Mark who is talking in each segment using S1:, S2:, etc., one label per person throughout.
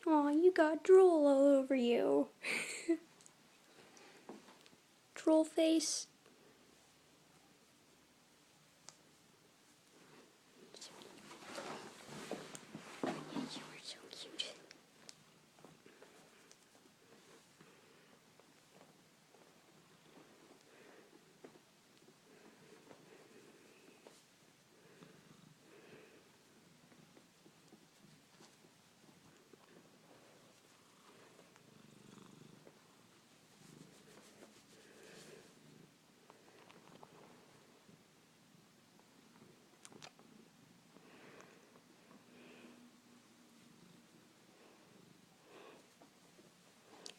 S1: Aw, you got drool all over you. Drool face. You are so cute.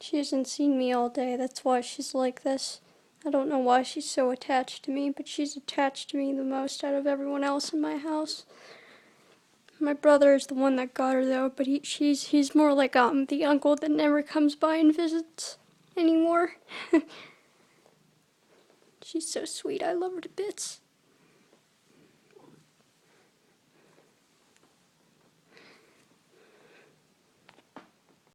S1: She hasn't seen me all day, that's why she's like this. I don't know why she's so attached to me, but she's attached to me the most out of everyone else in my house. My brother is the one that got her though, but he's more like the uncle that never comes by and visits anymore. She's so sweet, I love her to bits.